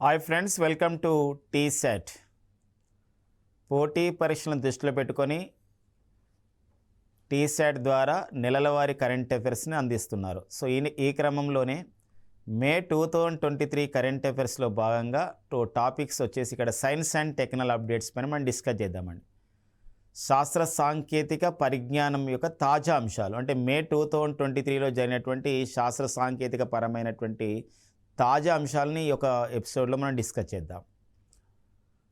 Hi friends, welcome to TSET. పోటీ పరీక్షలను దృష్టిలో పెట్టుకొని టీసెట్ ద్వారా నెలలవారీ కరెంట్ అఫైర్స్ని అందిస్తున్నారు. సో ఈ క్రమంలోనే మే 2023 కరెంట్ అఫైర్స్లో భాగంగా టాపిక్స్ వచ్చేసి ఇక్కడ సైన్స్ అండ్ టెక్నికల్ అప్డేట్స్ పైన మనం డిస్కస్ చేద్దామండి. శాస్త్ర సాంకేతిక పరిజ్ఞానం యొక్క తాజా అంశాలు అంటే మే 2023లో జరిగినటువంటి శాస్త్ర సాంకేతిక పరమైనటువంటి తాజా అంశాలని ఈ యొక్క ఎపిసోడ్లో మనం డిస్కస్ చేద్దాం.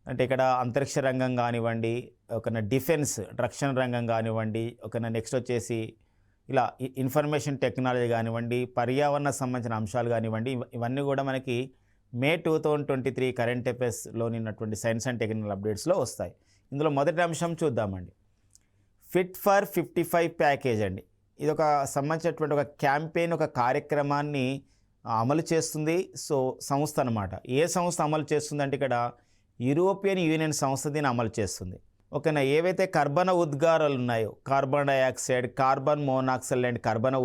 అంటే ఇక్కడ అంతరిక్ష రంగం కానివ్వండి, ఒక డిఫెన్స్ రక్షణ రంగం కానివ్వండి, ఒక నెక్స్ట్ వచ్చేసి ఇలా ఇన్ఫర్మేషన్ టెక్నాలజీ కానివ్వండి, పర్యావరణ సంబంధించిన అంశాలు కానివ్వండి, ఇవన్నీ కూడా మనకి మే 2023 కరెంట్ అఫైర్స్లోని ఉన్నటువంటి సైన్స్ అండ్ టెక్నికల్ అప్డేట్స్లో వస్తాయి. ఇందులో మొదటి అంశం చూద్దామండి. ఫిట్ ఫర్ 55 ప్యాకేజ్ అండి. ఇది ఒక సంబంధించినటువంటి ఒక క్యాంపెయిన్, ఒక కార్యక్రమాన్ని అమలు చేస్తుంది. సో సంస్థ అన్నమాట. ఏ సంస్థ అమలు చేస్తుంది అంటే ఇక్కడ యూరోపియన్ యూనియన్ సంస్థ దీన్ని అమలు చేస్తుంది. ఓకేనా. ఏవైతే కర్బన ఉద్గారాలు ఉన్నాయో, కార్బన్ డైఆక్సైడ్, కార్బన్ మోనాక్సైడ్ లాంటి కర్బన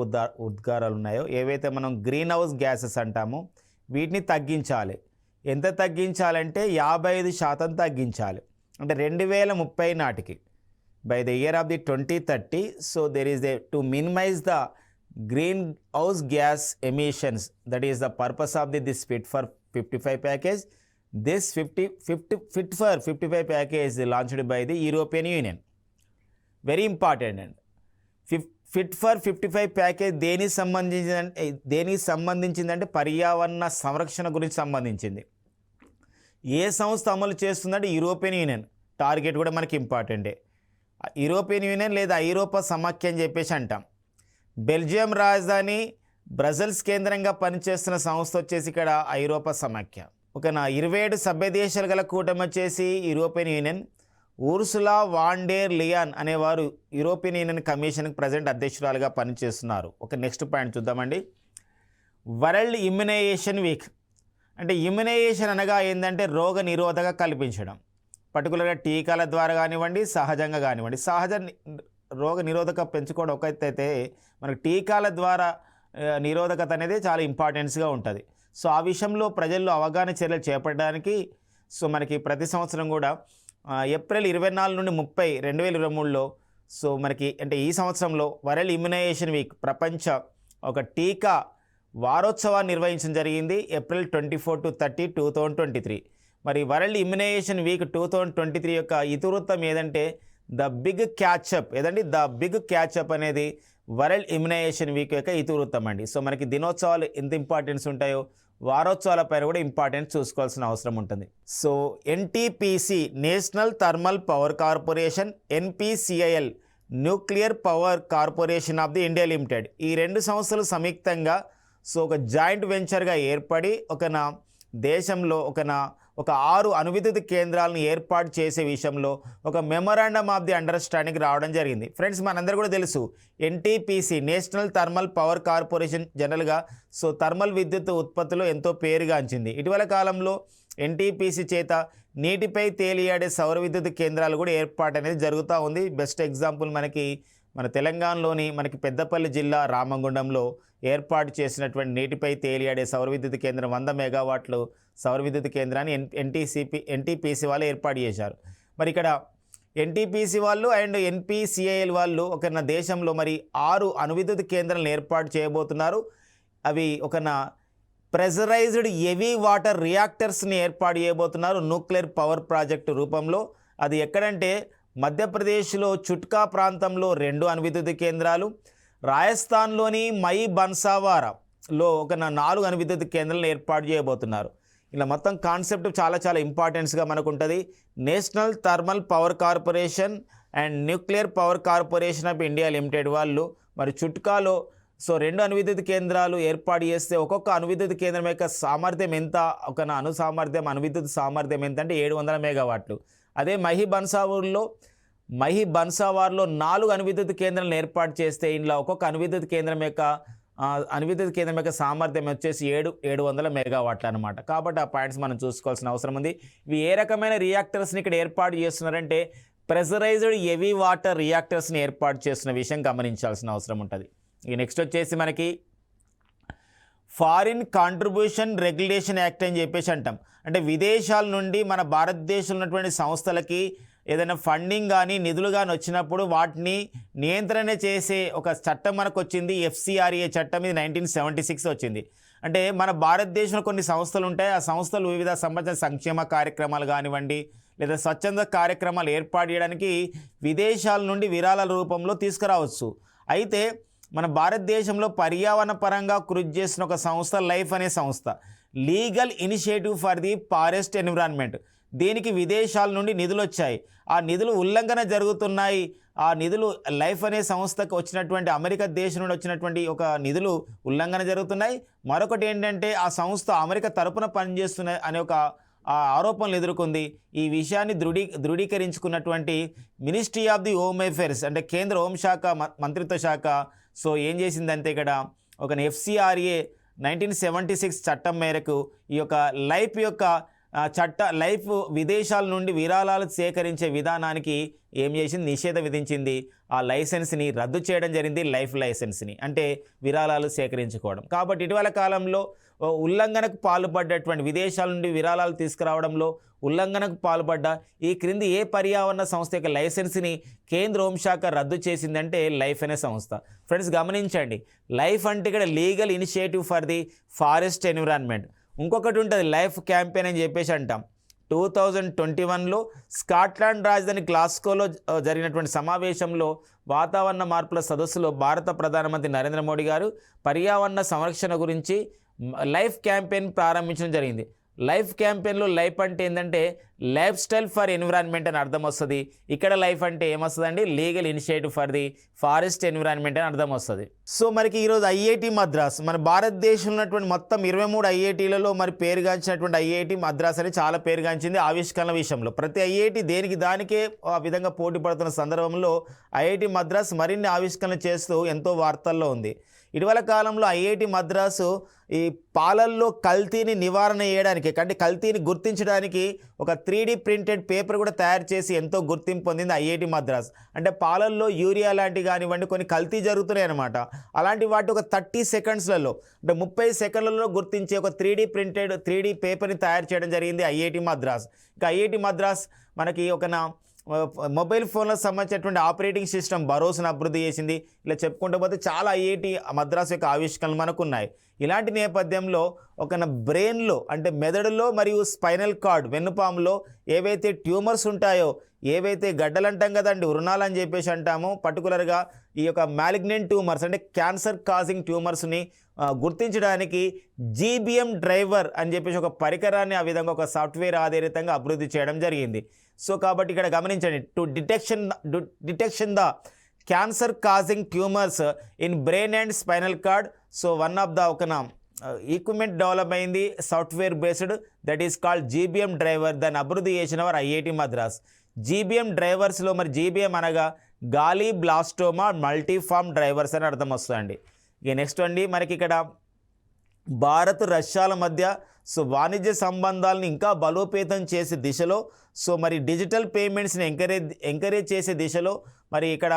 ఉద్గారాలు ఉన్నాయో, ఏవైతే మనం గ్రీన్ హౌస్ గ్యాసెస్ అంటామో వీటిని తగ్గించాలి. ఎంత తగ్గించాలంటే 55% తగ్గించాలి. అంటే 2030 నాటికి, by the year of the 2030. So there is to minimise the greenhouse gas emissions. That is the purpose of this fit for 55 package. This Fit for 55 package is launched by the European Union. Very important. And Fit for 55 package దేనికి సంబంధించిందంటే పర్యావరణ సంరక్షణ గురించి సంబంధించింది. ఏ సంస్థ అమలు చేస్తుందంటే European union. Target కూడా మనకి ఇంపార్టెంటే. యూరోపియన్ యూనియన్ లేదా ఐరోపా సమాఖ్య అని చెప్పేసి అంటాం. బెల్జియం రాజధాని బ్రసెల్స్ కేంద్రంగా పనిచేస్తున్న సంస్థ వచ్చేసి ఇక్కడ ఐరోపా సమాఖ్య. ఓకేనా. 27 సభ్య దేశాలు గల కూటమి వచ్చేసి European Union. Ursula von der Leyen అనేవారు యూరోపియన్ యూనియన్ కమిషన్కి ప్రజెంట్ అధ్యక్షురాలుగా పనిచేస్తున్నారు. ఒక నెక్స్ట్ పాయింట్ చూద్దామండి. World immunization week. అంటే ఇమ్యునైజేషన్ అనగా ఏంటంటే రోగ నిరోధక కల్పించడం. పర్టికులర్గా టీకాల ద్వారా కానివ్వండి, సహజంగా కానివ్వండి. సహజ రోగ నిరోధక పెంచుకోవడం ఒకటైతే మనకు టీకాల ద్వారా నిరోధకత అనేది చాలా ఇంపార్టెన్స్గా ఉంటుంది. సో ఆ విషయంలో ప్రజల్లో అవగాహన చర్యలు చేపట్టడానికి సో మనకి ప్రతి సంవత్సరం కూడా ఏప్రిల్ 24 నుండి 30, 2023లో సో మనకి అంటే ఈ సంవత్సరంలో వరల్డ్ ఇమ్యునైజేషన్ వీక్, ప్రపంచ ఒక టీకా వారోత్సవాన్ని నిర్వహించడం జరిగింది. April 24 to 30, 2023. మరి వరల్డ్ ఇమ్యునైజేషన్ వీక్ 2023 యొక్క ఇతివృత్తం ఏదంటే ద బిగ్ క్యాచప్. ఏదండి ద బిగ్ క్యాచప్ అనేది వరల్డ్ ఇమ్యునైజేషన్ వీక్ యొక్క ఇతివృత్తం అండి. సో మనకి దినోత్సవాలు ఎంత ఇంపార్టెన్స్ ఉంటాయో వారోత్సవాల పైన కూడా ఇంపార్టెన్స్ చూసుకోవాల్సిన అవసరం ఉంటుంది. So NTPC national thermal power corporation, NPCIL nuclear power corporation of the India limited, ఈ రెండు సంస్థలు సంయుక్తంగా సో ఒక జాయింట్ వెంచర్గా ఏర్పడి దేశంలో ఒక 6 అణువిద్యుత్ కేంద్రాలను ఏర్పాటు చేసే విషయంలో ఒక మెమొరాండమ్ ఆఫ్ ది అండర్స్టాండింగ్ రావడం జరిగింది. ఫ్రెండ్స్, మనందరూ కూడా తెలుసు NTPC national thermal power corporation జనరల్గా సో థర్మల్ విద్యుత్ ఉత్పత్తిలో ఎంతో పేరుగాంచింది. ఇటీవల కాలంలో ఎన్టీపీసీ చేత నీటిపై తేలియాడే సౌర విద్యుత్ కేంద్రాలు కూడా ఏర్పాటు అనేది జరుగుతూ ఉంది. బెస్ట్ ఎగ్జాంపుల్ మన తెలంగాణలోని మనకి పెద్దపల్లి జిల్లా రామగుండంలో ఏర్పాటు చేసినటువంటి నీటిపై తేలియాడే సౌర విద్యుత్ కేంద్రం 100 మెగావాట్లు సౌర విద్యుత్ కేంద్రాన్ని ఎన్టీపీసీ వాళ్ళు ఏర్పాటు చేశారు. మరి ఇక్కడ ఎన్టీపీసీ వాళ్ళు అండ్ ఎన్పీసీఐఎల్ వాళ్ళు దేశంలో మరి 6 అణువిద్యుత్ కేంద్రాలను ఏర్పాటు చేయబోతున్నారు. అవి ప్రెజరైజ్డ్ హెవీ వాటర్ రియాక్టర్స్ని ఏర్పాటు చేయబోతున్నారు న్యూక్లియర్ పవర్ ప్రాజెక్టు రూపంలో. అది ఎక్కడంటే మధ్యప్రదేశ్లో చుట్కా ప్రాంతంలో 2 అణువిద్యుత్ కేంద్రాలు, రాజస్థాన్లోని మై బన్సావారాలో 4 అణువిద్యుత్ కేంద్రాలను ఏర్పాటు చేయబోతున్నారు. ఇలా మొత్తం కాన్సెప్ట్ చాలా ఇంపార్టెన్స్గా మనకు ఉంటుంది. National thermal power corporation and nuclear power corporation of India limited వాళ్ళు మరి చుట్కాలో సో 2 అణువిద్యుత్ కేంద్రాలు ఏర్పాటు చేస్తే ఒక్కొక్క అణువిద్యుత్ కేంద్రం యొక్క సామర్థ్యం ఎంత, అణువిద్యుత్ సామర్థ్యం ఎంత అంటే 700 మెగావాట్లు. అదే మహి బన్సావార్లో 4 అణువిద్యుత్ కేంద్రాలను ఏర్పాటు చేస్తే ఇందులో ఒక్కొక్క అణువిద్యుత్ కేంద్రం యొక్క సామర్థ్యం వచ్చేసి 700 మెగావాట్లు అనమాట. కాబట్టి ఆ పాయింట్స్ మనం చూసుకోవాల్సిన అవసరం ఉంది. ఇవి ఏ రకమైన రియాక్టర్స్ని ఇక్కడ ఏర్పాటు చేస్తున్నారంటే ప్రెజరైజ్డ్ హెవీ వాటర్ రియాక్టర్స్ని ఏర్పాటు చేస్తున్న విషయం గమనించాల్సిన అవసరం ఉంటుంది. ఇక నెక్స్ట్ వచ్చేసి మనకి ఫారిన్ కాంట్రిబ్యూషన్ రెగ్యులేషన్ యాక్ట్ అని చెప్పేసి అంటాం. అంటే విదేశాల నుండి మన భారతదేశంలో ఉన్నటువంటి సంస్థలకి ఏదైనా ఫండింగ్ కానీ నిధులు కానీ వచ్చినప్పుడు వాటిని నియంత్రణ చేసే ఒక చట్టం మనకు వచ్చింది. FCRA చట్టం, ఇది 1976 వచ్చింది. అంటే మన భారతదేశంలో కొన్ని సంస్థలు ఉంటాయి. ఆ సంస్థలు వివిధ సంబంధించిన సంక్షేమ కార్యక్రమాలు కానివ్వండి లేదా స్వచ్ఛంద కార్యక్రమాలు ఏర్పాటు చేయడానికి విదేశాల నుండి విరాళాల రూపంలో తీసుకురావచ్చు. అయితే మన భారతదేశంలో పర్యావరణ పరంగా కృషి చేసిన ఒక సంస్థ లైఫ్ అనే సంస్థ, legal initiative for the forest environment. దీనికి విదేశాల నుండి నిధులు వచ్చాయి. ఆ నిధులు ఉల్లంఘన జరుగుతున్నాయి. ఆ నిధులు లైఫ్ అనే సంస్థకు వచ్చినటువంటి అమెరికా దేశం నుండి వచ్చినటువంటి ఒక నిధులు ఉల్లంఘన జరుగుతున్నాయి. మరొకటి ఏంటంటే ఆ సంస్థ అమెరికా తరపున పనిచేస్తున్న అనే ఒక ఆరోపణలు ఎదుర్కొంది. ఈ విషయాన్ని ధృవీకరించుకున్నటువంటి Ministry of the Home Affairs అంటే కేంద్ర హోంశాఖ మంత్రిత్వ శాఖ సో ఏం చేసిందంటే ఇక్కడ ఒక FCRA 1976 చట్టం మేరకు ఈ యొక్క లైఫ్ విదేశాల నుండి విరాళాలు సేకరించే విధానానికి ఏం చేసింది, నిషేధం విధించింది. ఆ లైసెన్స్ని రద్దు చేయడం జరిగింది, లైఫ్ లైసెన్స్ని, అంటే విరాళాలు సేకరించుకోవడం. కాబట్టి ఇటీవల కాలంలో ఉల్లంఘనకు పాల్పడ్డటువంటి విదేశాల నుండి విరాళాలు తీసుకురావడంలో ఉల్లంఘనకు పాల్పడ్డ ఈ క్రింది ఏ పర్యావరణ సంస్థ యొక్క లైసెన్స్ని కేంద్ర హోంశాఖ రద్దు చేసిందంటే లైఫ్ అనే సంస్థ. ఫ్రెండ్స్ గమనించండి, లైఫ్ అంటే ఇక్కడ legal initiative for the forest environment. ఇంకొకటి ఉంటుంది లైఫ్ క్యాంపెయిన్ అని చెప్పేసి అంటాం. 2021లో స్కాట్లాండ్ రాజధాని గ్లాస్గోలో జరిగినటువంటి సమావేశంలో వాతావరణ మార్పుల సదస్సులో భారత ప్రధానమంత్రి నరేంద్ర మోడీ గారు పర్యావరణ సంరక్షణ గురించి లైఫ్ క్యాంపెయిన్ ప్రారంభించడం జరిగింది. లైఫ్ క్యాంపెయిన్లో లైఫ్ అంటే ఏంటంటే లైఫ్ స్టైల్ ఫర్ ఎన్విరాన్మెంట్ అని అర్థం వస్తుంది. ఇక్కడ లైఫ్ అంటే ఏమొస్తుందండి, legal initiative for the forest environment అని అర్థం వస్తుంది. సో మనకి ఈరోజు IIT మద్రాస్, మన భారతదేశంలో ఉన్నటువంటి మొత్తం 23 IITలలో మరి పేరుగాంచినటువంటి IIT మద్రాస్ అని చాలా పేరుగాంచింది ఆవిష్కరణ విషయంలో. ప్రతి IIT దేనికి దానికే ఆ విధంగా పోటీ పడుతున్న సందర్భంలో IIT మద్రాస్ మరిన్ని ఆవిష్కరణలు చేస్తూ ఎంతో వార్తల్లో ఉంది. ఇటీవల కాలంలో IIT మద్రాసు ఈ పాలల్లో కల్తీని నివారణ చేయడానికి అంటే కల్తీని గుర్తించడానికి ఒక 3D ప్రింటెడ్ పేపర్ కూడా తయారు చేసి ఎంతో గుర్తింపు పొందింది IIT మద్రాస్. అంటే పాలల్లో యూరియా లాంటివి కానివ్వండి కొన్ని కల్తీ జరుగుతున్నాయి అన్నమాట. అలాంటి వాటి ఒక 30 సెకండ్స్లలో అంటే 30 సెకండ్లలో గుర్తించే ఒక 3D పేపర్ని తయారు చేయడం జరిగింది IIT మద్రాస్. ఇంకా IIT మద్రాస్ మనకి మొబైల్ ఫోన్లకు సంబంధించినటువంటి ఆపరేటింగ్ సిస్టమ్ భరోసాను అభివృద్ధి చేసింది. ఇలా చెప్పుకుంటూ పోతే చాలా IIT మద్రాస్ యొక్క ఆవిష్కరణలు మనకున్నాయి. ఇలాంటి నేపథ్యంలో బ్రెయిన్లో అంటే మెదడులో మరియు స్పైనల్ కార్డ్ వెన్నుపాములో ఏవైతే ట్యూమర్స్ ఉంటాయో, ఏవైతే గడ్డలు అంటాం కదండి, వృణాలు అని చెప్పేసి అంటాము, పర్టికులర్గా ఈ యొక్క మ్యాలిగ్నెంట్ ట్యూమర్స్ అంటే క్యాన్సర్ కాజింగ్ ట్యూమర్స్ని గుర్తించడానికి GBM డ్రైవర్ అని చెప్పేసి ఒక పరికరాన్ని ఆ విధంగా ఒక సాఫ్ట్వేర్ ఆధారితంగా అభివృద్ధి చేయడం జరిగింది. సో కాబట్టి ఇక్కడ గమనించండి, to detection the cancer causing tumours in brain and spinal cord. So one of the equipment develop అయింది software based, that is called GBM driver. దాన్ని అభివృద్ధి చేసిన వారు IIT మద్రాస్. GBM డ్రైవర్స్లో మరి GBM అనగా గాలి బ్లాస్టోమా మల్టీఫార్మ్ డ్రైవర్స్ అని అర్థం వస్తుందండి. ఇక నెక్స్ట్ అండి మనకి ఇక్కడ భారత్ రష్యాల మధ్య వాణిజ్య సంబంధాలను ఇంకా బలోపేతం చేసే దిశలో మరి డిజిటల్ పేమెంట్స్ని ఎంకరేజ్ చేసే దిశలో మరి ఇక్కడ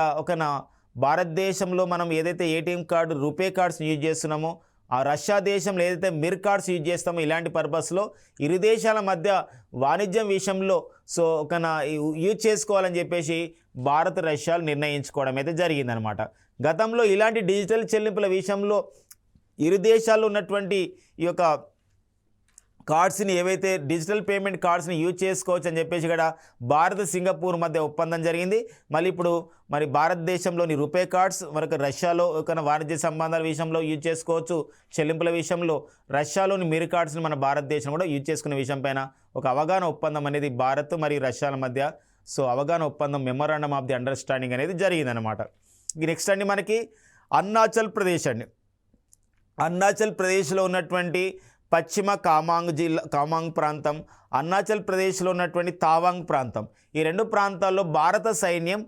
భారతదేశంలో మనం ఏదైతే ATM కార్డు రూపే కార్డ్స్ని యూజ్ చేస్తున్నామో ఆ రష్యా దేశంలో ఏదైతే మిర్ కార్డ్స్ యూజ్ చేస్తామో ఇలాంటి పర్పస్లో ఇరు దేశాల మధ్య వాణిజ్యం విషయంలో యూజ్ చేసుకోవాలని చెప్పేసి భారత్ రష్యాలు నిర్ణయించుకోవడం అయితే జరిగిందనమాట. గతంలో ఇలాంటి డిజిటల్ చెల్లింపుల విషయంలో ఇరు దేశాల్లో ఉన్నటువంటి ఈ యొక్క కార్డ్స్ని ఏవైతే డిజిటల్ పేమెంట్ కార్డ్స్ని యూజ్ చేసుకోవచ్చు అని చెప్పేసి ఇక్కడ భారత్ సింగపూర్ మధ్య ఒప్పందం జరిగింది. మళ్ళీ ఇప్పుడు మరి భారతదేశంలోని రూపే కార్డ్స్ మనకు రష్యాలో వాణిజ్య సంబంధాల విషయంలో యూజ్ చేసుకోవచ్చు. చెల్లింపుల విషయంలో రష్యాలోని మిర్ కార్డ్స్ని మన భారతదేశం కూడా యూజ్ చేసుకునే విషయం పైన ఒక అవగాహన ఒప్పందం అనేది భారత్ మరియు రష్యాల మధ్య అవగాహన ఒప్పందం మెమోరాండమ్ ఆఫ్ ది అండర్స్టాండింగ్ అనేది జరిగిందనమాట. నెక్స్ట్ అండి మనకి అరుణాచల్ ప్రదేశ్ అండి. అరుణాచల్ ప్రదేశ్లో ఉన్నటువంటి పశ్చిమ కామాంగ్ ప్రాంతం, అరుణాచల్ ప్రదేశ్లో ఉన్నటువంటి తావాంగ్ ప్రాంతం, ఈ రెండు ప్రాంతాల్లో భారత సైన్యం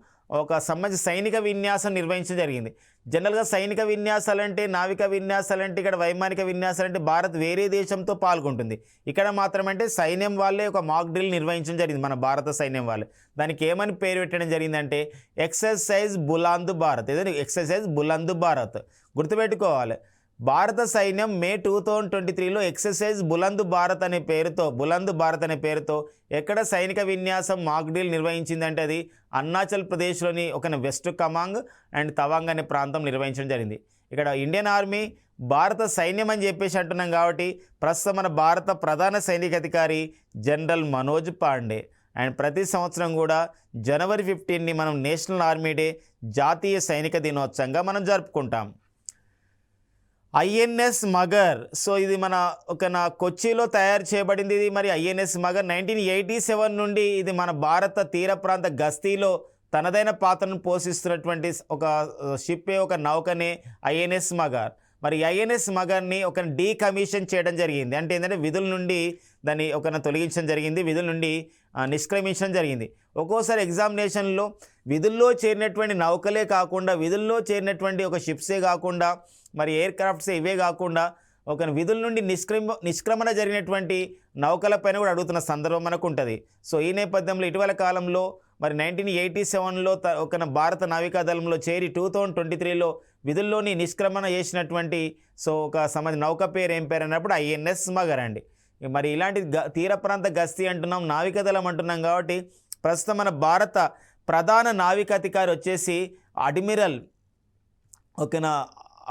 సంబంధించిన సైనిక విన్యాసం నిర్వహించడం జరిగింది. జనరల్గా సైనిక విన్యాసాలంటే నావిక విన్యాసాలంటే ఇక్కడ వైమానిక విన్యాసాలంటే భారత్ వేరే దేశంతో పాల్గొంటుంది. ఇక్కడ మాత్రమంటే సైన్యం వాళ్ళే ఒక మాక్ డ్రిల్ నిర్వహించడం జరిగింది, మన భారత సైన్యం వాళ్ళే. దానికి ఏమని పేరు పెట్టడం జరిగిందంటే ఎక్సర్సైజ్ బులంద్ భారత్. ఏదో ఎక్సర్సైజ్ బులంద్ భారత్ గుర్తుపెట్టుకోవాలి. భారత సైన్యం మే 2023లో ఎక్సర్సైజ్ బులంద్ భారత్ అనే పేరుతో ఎక్కడ సైనిక విన్యాసం మాక్ డ్రిల్ నిర్వహించిందంటే అది అరుణాచల్ ప్రదేశ్లోని ఒక వెస్ట్ కమాంగ్ అండ్ తవాంగ్ అనే ప్రాంతం నిర్వహించడం జరిగింది. ఇక్కడ ఇండియన్ ఆర్మీ భారత సైన్యం అని చెప్పేసి అంటున్నాం కాబట్టి ప్రస్తుతం మన భారత ప్రధాన సైనికాధికారి జనరల్ మనోజ్ పాండే. అండ్ ప్రతి సంవత్సరం కూడా జనవరి 15ని మనం నేషనల్ ఆర్మీ డే జాతీయ సైనిక దినోత్సవంగా మనం జరుపుకుంటాం. ఐఎన్ఎస్ మగర్, సో ఇది మన కొచ్చిలో తయారు చేయబడింది. ఇది మరి ఐఎన్ఎస్ మగర్ 1987 నుండి ఇది మన భారత తీర ప్రాంత గస్తీలో తనదైన పాత్రను పోషిస్తున్నటువంటి ఒక షిప్పే, ఒక నౌకనే ఐఎన్ఎస్ మగర్. మరి ఐఎన్ఎస్ మగర్ని డీకమిషన్ చేయడం జరిగింది. అంటే ఏంటంటే విధుల నుండి దాన్ని తొలగించడం జరిగింది, విధుల నుండి నిష్క్రమించడం జరిగింది. ఒక్కోసారి ఎగ్జామినేషన్లో విధుల్లో చేరినటువంటి నౌకలే కాకుండా, విధుల్లో చేరినటువంటి ఒక షిప్సే కాకుండా, మరి ఎయిర్ క్రాఫ్ట్సే ఇవే కాకుండా విధుల నుండి నిష్క్రమణ జరిగినటువంటి నౌకలపైన కూడా అడుగుతున్న సందర్భం మనకు ఉంటుంది. సో ఈ నేపథ్యంలో ఇటీవల కాలంలో మరి 1987లో భారత నావికాదళంలో చేరి 2023లో విధుల్లోని నిష్క్రమణ చేసినటువంటి నౌక పేరు ఏం పేరు అన్నప్పుడు ఐఎన్ఎస్ మగర్ అండి. మరి ఇలాంటి తీర ప్రాంత గస్తీ అంటున్నాం, నావికాదళం అంటున్నాం కాబట్టి ప్రస్తుతం మన భారత ప్రధాన నావికాధికారి వచ్చేసి అడ్మిరల్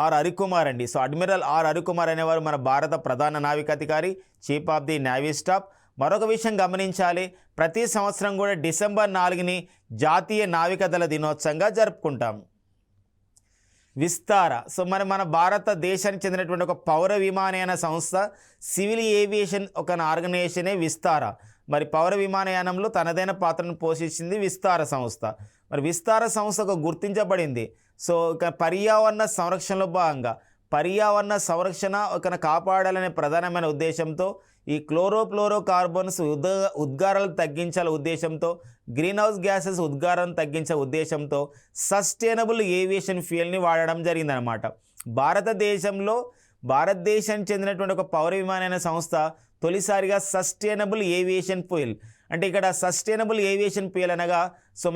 ఆర్ హరికుమార్ అండి. సో అడ్మిరల్ ఆర్ హరికుమార్ అనేవారు మన భారత ప్రధాన నావికాధికారి, chief of the navy staff. మరొక విషయం గమనించాలి, ప్రతి సంవత్సరం కూడా డిసెంబర్ 4ని జాతీయ నావికాదళ దినోత్సవంగా జరుపుకుంటాం. విస్తార, సో మన భారతదేశానికి చెందినటువంటి ఒక పౌర విమానయాన సంస్థ, సివిల్ ఏవియేషన్ ఆర్గనైజేషనే విస్తార. మరి పౌర విమానయానంలో తనదైన పాత్రను పోషించింది విస్తార సంస్థ. మరి విస్తార సంస్థ గుర్తించబడింది. సో పర్యావరణ సంరక్షణలో భాగంగా పర్యావరణ సంరక్షణ కాపాడాలనే ప్రధానమైన ఉద్దేశంతో ఈ క్లోరోఫ్లోరో కార్బన్స్ ఉద్గారాలు తగ్గించాల ఉద్దేశంతో, గ్రీన్ హౌస్ గ్యాసెస్ ఉద్గారాలను తగ్గించే ఉద్దేశంతో సస్టైనబుల్ ఏవియేషన్ ఫ్యూయల్ని వాడడం జరిగిందనమాట. భారతదేశానికి చెందినటువంటి ఒక పౌర విమానయాన సంస్థ తొలిసారిగా సస్టైనబుల్ ఏవియేషన్ ఫ్యూయల్, అంటే ఇక్కడ సస్టైనబుల్ ఏవియేషన్ ఫ్యూయల్ అనగా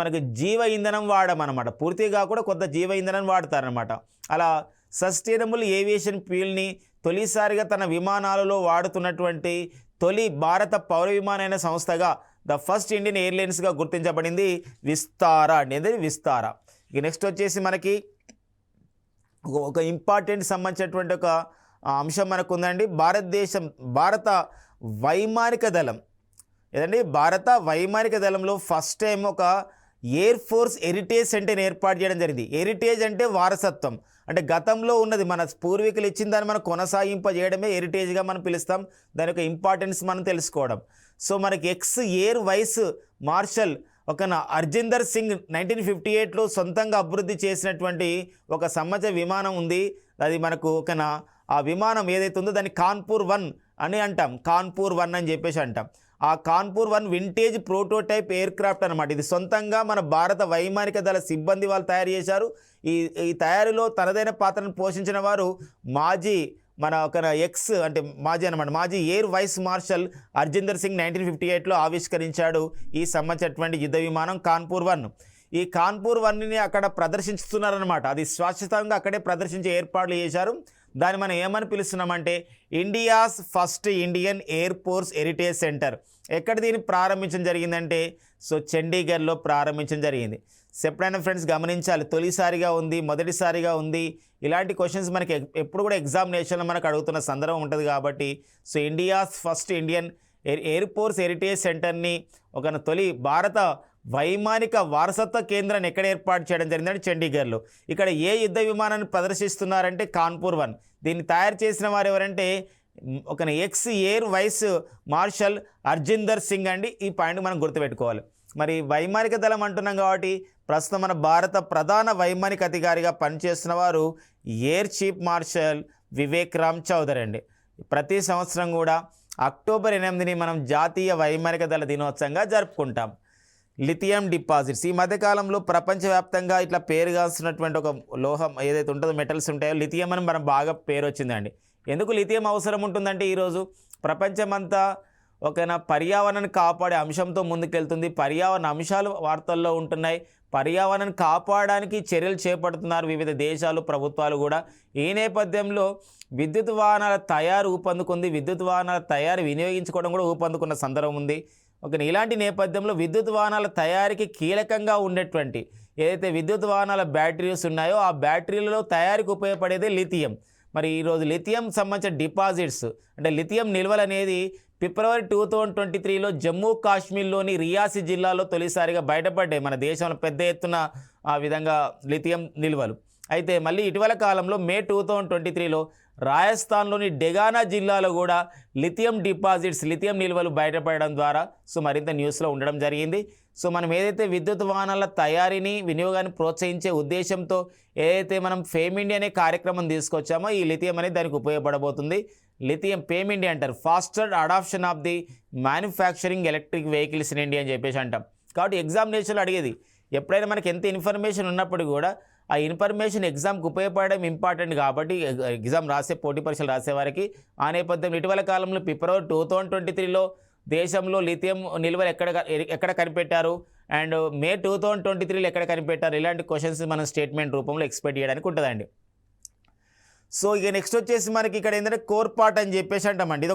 మనకు జీవ ఇంధనం వాడమన్నమాట. పూర్తిగా కూడా కొత్త జీవ ఇంధనం వాడతారనమాట. అలా సస్టైనబుల్ ఏవియేషన్ ఫ్యూయల్ని తొలిసారిగా తన విమానాలలో వాడుతున్నటువంటి తొలి భారత పౌర విమానయాన సంస్థగా ద ఫస్ట్ ఇండియన్ ఎయిర్లైన్స్గా గుర్తించబడింది విస్తారా అనేది. విస్తారా. ఇక నెక్స్ట్ వచ్చేసి మనకి ఒక ఇంపార్టెంట్ సంబంధించినటువంటి ఒక అంశం మనకు ఉందండి. భారత వైమానిక దళం ఏదండి, భారత వైమానిక దళంలో ఫస్ట్ టైం ఒక ఎయిర్ ఫోర్స్ హెరిటేజ్ సెంటర్ని ఏర్పాటు చేయడం జరిగింది. హెరిటేజ్ అంటే వారసత్వం, అంటే గతంలో ఉన్నది మన పూర్వీకులు ఇచ్చిన దాన్ని మనం కొనసాగింపజేయడమే హెరిటేజ్గా మనం పిలుస్తాం. దాని యొక్క ఇంపార్టెన్స్ మనం తెలుసుకోవడం. సో మనకి ex air vice marshal Arjinder Singh 1958లో సొంతంగా అభివృద్ధి చేసినటువంటి ఒక సమాజ విమానం ఉంది. అది మనకు ఆ విమానం ఏదైతే ఉందో దాన్ని కాన్పూర్ 1 అని అంటాం. కాన్పూర్ 1 అని చెప్పేసి అంటాం. ఆ Kanpur 1 vintage prototype air craft అనమాట. ఇది సొంతంగా మన భారత వైమానిక దళ సిబ్బంది వాళ్ళు తయారు చేశారు. ఈ తయారీలో తనదైన పాత్రను పోషించిన వారు మాజీ air vice marshal Arjinder Singh 1958లో ఆవిష్కరించాడు ఈ సంబంధించినటువంటి యుద్ధ విమానం కాన్పూర్ 1. ఈ కాన్పూర్ 1ని అక్కడ ప్రదర్శిస్తున్నారనమాట. అది శాశ్వతంగా అక్కడే ప్రదర్శించే ఏర్పాట్లు చేశారు. దాన్ని మనం ఏమని పిలుస్తున్నామంటే India's first Indian Air Force heritage centre. ఎక్కడ దీన్ని ప్రారంభించడం జరిగిందంటే చండీగఢ్లో ప్రారంభించడం జరిగింది. ఎప్పుడైనా ఫ్రెండ్స్ గమనించాలి, తొలిసారిగా ఉంది, మొదటిసారిగా ఉంది, ఇలాంటి క్వశ్చన్స్ మనకి ఎప్పుడు కూడా ఎగ్జామినేషన్లో మనకు అడుగుతున్న సందర్భం ఉంటుంది. కాబట్టి India's first Indian Air Force heritage సెంటర్ని తొలి భారత వైమానిక వారసత్వ కేంద్రాన్ని ఎక్కడ ఏర్పాటు చేయడం జరిగిందంటే చండీగఢ్లో. ఇక్కడ ఏ యుద్ధ విమానాన్ని ప్రదర్శిస్తున్నారంటే కాన్పూర్ 1. దీన్ని తయారు చేసిన వారు ఎవరంటే ex air vice marshal Arjinder Singh అండి. ఈ పాయింట్ మనం గుర్తుపెట్టుకోవాలి. మరి వైమానిక దళం అంటున్నాం కాబట్టి ప్రస్తుతం మన భారత ప్రధాన వైమానిక అధికారిగా పనిచేస్తున్న వారు air chief marshal Vivek Ram Chaudhari అండి. ప్రతి సంవత్సరం కూడా అక్టోబర్ 8ని మనం జాతీయ వైమానిక దళ దినోత్సవంగా జరుపుకుంటాం. లిథియం డిపాజిట్స్ ఈ మధ్యకాలంలో ప్రపంచవ్యాప్తంగా ఇట్లా పేరుగాల్సినటువంటి ఒక లోహం ఏదైతే ఉంటుందో, మెటల్స్ ఉంటాయో, లిథియం అని మనం బాగా పేరు వచ్చిందండి. ఎందుకు లిథియం అవసరం ఉంటుందంటే ఈరోజు ప్రపంచమంతా ఓకేనా, పర్యావరణాన్ని కాపాడే అంశంతో ముందుకెళ్తుంది. పర్యావరణ అంశాలు వార్తల్లో ఉంటున్నాయి. పర్యావరణాన్ని కాపాడడానికి చర్యలు చేపడుతున్నారు వివిధ దేశాలు, ప్రభుత్వాలు కూడా. ఈ నేపథ్యంలో విద్యుత్ వాహనాల తయారు ఊపందుకుంది. విద్యుత్ వాహనాల తయారు వినియోగించుకోవడం కూడా ఊపందుకున్న సందర్భం ఉంది. ఓకే, ఇలాంటి నేపథ్యంలో విద్యుత్ వాహనాల తయారీకి కీలకంగా ఉండేటువంటి ఏదైతే విద్యుత్ వాహనాల బ్యాటరీస్ ఉన్నాయో ఆ బ్యాటరీలలో తయారీకి ఉపయోగపడేదే లిథియం. మరి ఈరోజు లిథియం సంబంధించిన డిపాజిట్స్ అంటే లిథియం నిల్వలు అనేది ఫిబ్రవరి 2023లో జమ్మూ కాశ్మీర్లోని రియాసీ జిల్లాలో తొలిసారిగా బయటపడ్డాయి. మన దేశంలో పెద్ద ఎత్తున ఆ విధంగా లిథియం నిల్వలు. అయితే మళ్ళీ ఇటీవల కాలంలో మే 2023లో రాజస్థాన్లోని డెగానా జిల్లాలో కూడా లిథియం డిపాజిట్స్, లిథియం నిల్వలు బయటపడడం ద్వారా మరింత న్యూస్లో ఉండడం జరిగింది. మనం ఏదైతే విద్యుత్ వాహనాల తయారీని, వినియోగాన్ని ప్రోత్సహించే ఉద్దేశంతో ఏదైతే మనం ఫేమ్ ఇండియా అనే కార్యక్రమం తీసుకొచ్చామో ఈ లిథియం అనేది దానికి ఉపయోగపడబోతుంది. లిథియం ఫేమ్ ఇండియా అంటారు, faster adoption of the manufacturing electric vehicles in India అని చెప్పేసి అంటాం. కాబట్టి ఎగ్జామినేషన్లో అడిగేది ఎప్పుడైనా మనకి ఎంత ఇన్ఫర్మేషన్ ఉన్నప్పుడు కూడా ఆ ఇన్ఫర్మేషన్ ఎగ్జామ్కి ఉపయోగపడడం ఇంపార్టెంట్. కాబట్టి ఎగ్జామ్ రాసే పోటీ పరీక్షలు రాసే వారికి ఆ నేపథ్యం ఇటీవల కాలంలో ఫిబ్రవరి 2023లో దేశంలో లిథియం నిల్వలు ఎక్కడ కనిపెట్టారు అండ్ మే 2023లో ఎక్కడ కనిపెట్టారు, ఇలాంటి క్వశ్చన్స్ మనం స్టేట్మెంట్ రూపంలో ఎక్స్పెక్ట్ చేయడానికి ఉంటుందండి. ఇక నెక్స్ట్ వచ్చేసి మనకి ఇక్కడ ఏంటంటే కోర్పాట్ అని చెప్పేసి అంటామండి. ఇది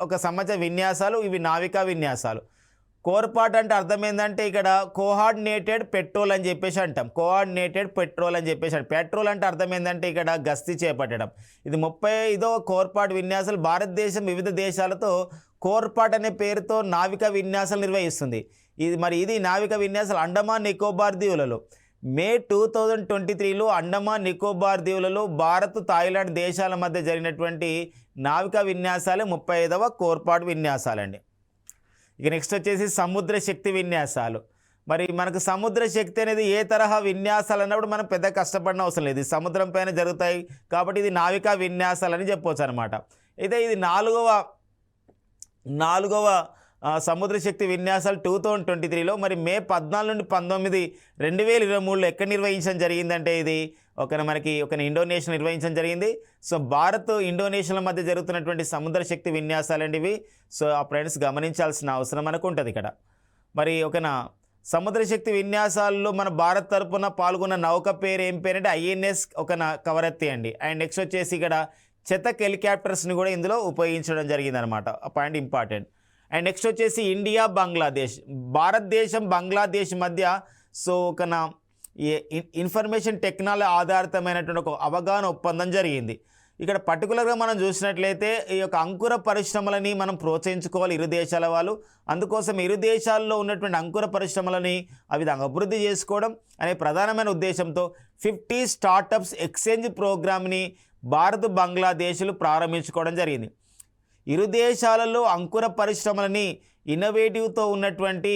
ఒక సంబంధించిన విన్యాసాలు, ఇవి నావికా విన్యాసాలు. కోర్పాట్ అంటే అర్థం ఏంటంటే ఇక్కడ కోఆర్డినేటెడ్ పెట్రోల్ అని చెప్పేసి అంటాం. కోఆర్డినేటెడ్ పెట్రోల్ అని చెప్పేసి పెట్రోల్ అంటే అర్థం ఏంటంటే ఇక్కడ గస్తీ చేపట్టడం. ఇది 35వ కోర్పాట్ విన్యాసాలు. భారతదేశం వివిధ దేశాలతో కోర్పాట్ అనే పేరుతో నావికా విన్యాసాలు నిర్వహిస్తుంది. ఇది నావికా విన్యాసాలు అండమాన్ నికోబార్ దీవులలో మే 2023లో అండమాన్ నికోబార్ దీవులలో భారత్, థాయిలాండ్ దేశాల మధ్య జరిగినటువంటి నావికా విన్యాసాలు 35వ కోర్పాట్ విన్యాసాలండి. ఇక నెక్స్ట్ వచ్చేసి సముద్ర శక్తి విన్యాసాలు. మరి మనకు సముద్ర శక్తి అనేది ఏ తరహా విన్యాసాలు అన్నప్పుడు మనం పెద్ద కష్టపడిన అవసరం లేదు, సముద్రం పైన జరుగుతాయి కాబట్టి ఇది నావికా విన్యాసాలు అని చెప్పవచ్చు అనమాట. అయితే ఇది నాలుగవ సముద్ర శక్తి విన్యాసాలు 2023లో. మరి మే 14 నుండి 19, 2023లో ఎక్కడ నిర్వహించడం జరిగిందంటే ఇది మనకి ఇండోనేషియా నిర్వహించడం జరిగింది. భారత్, ఇండోనేషియాల మధ్య జరుగుతున్నటువంటి సముద్ర శక్తి విన్యాసాలండి ఇవి. ఆ ఫ్రెండ్స్ గమనించాల్సిన అవసరం మనకు ఉంటుంది ఇక్కడ. మరి సముద్ర శక్తి విన్యాసాల్లో మన భారత్ తరపున పాల్గొన్న నౌక పేరు ఏం పేరంటే ఐఎన్ఎస్ కవరత్తి అండి. అండ్ నెక్స్ట్ వచ్చేసి ఇక్కడ చెతక్ హెలికాప్టర్స్ని కూడా ఇందులో ఉపయోగించడం జరిగిందనమాట. ఆ పాయింట్ ఇంపార్టెంట్. అండ్ నెక్స్ట్ వచ్చేసి ఇండియా, బంగ్లాదేశ్, భారతదేశం, బంగ్లాదేశ్ మధ్య ఇన్ఫర్మేషన్ టెక్నాలజీ ఆధారితమైనటువంటి ఒక అవగాహన ఒప్పందం జరిగింది. ఇక్కడ పర్టికులర్గా మనం చూసినట్లయితే ఈ యొక్క అంకుర పరిశ్రమలని మనం ప్రోత్సహించుకోవాలి ఇరు దేశాల వాళ్ళు. అందుకోసం ఇరు దేశాల్లో ఉన్నటువంటి అంకుర పరిశ్రమలని ఆ విధంగా అభివృద్ధి చేసుకోవడం అనే ప్రధానమైన ఉద్దేశంతో 50 స్టార్టప్స్ ఎక్స్చేంజ్ ప్రోగ్రామ్ని భారత్, బంగ్లాదేశ్లు ప్రారంభించుకోవడం జరిగింది. ఇరు దేశాలలో అంకుర పరిశ్రమలని, ఇన్నోవేటివ్తో ఉన్నటువంటి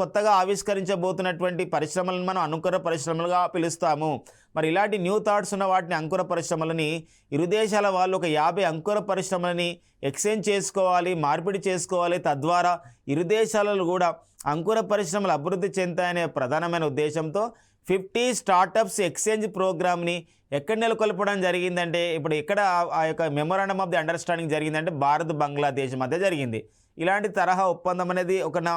కొత్తగా ఆవిష్కరించబోతున్నటువంటి పరిశ్రమలను మనం అంకుర పరిశ్రమలుగా పిలుస్తాము. మరి ఇలాంటి న్యూ థాట్స్ ఉన్న వాటిని అంకుర పరిశ్రమలని ఇరు దేశాల వాళ్ళు 50 అంకుర పరిశ్రమలని ఎక్స్చేంజ్ చేసుకోవాలి, మార్పిడి చేసుకోవాలి. తద్వారా ఇరు దేశాలలో కూడా అంకుర పరిశ్రమలు అభివృద్ధి చెందుతాయనే ప్రధానమైన ఉద్దేశంతో 50 స్టార్టప్స్ ఎక్స్చేంజ్ ప్రోగ్రామ్ని ఎక్కడ నెలకొల్పడం జరిగిందంటే ఇప్పుడు ఎక్కడ ఆ యొక్క మెమోరాండమ్ ఆఫ్ ది అండర్స్టాండింగ్ జరిగిందంటే భారత్, బంగ్లాదేశ్ మధ్య జరిగింది. ఇలాంటి తరహా ఒప్పందం అనేది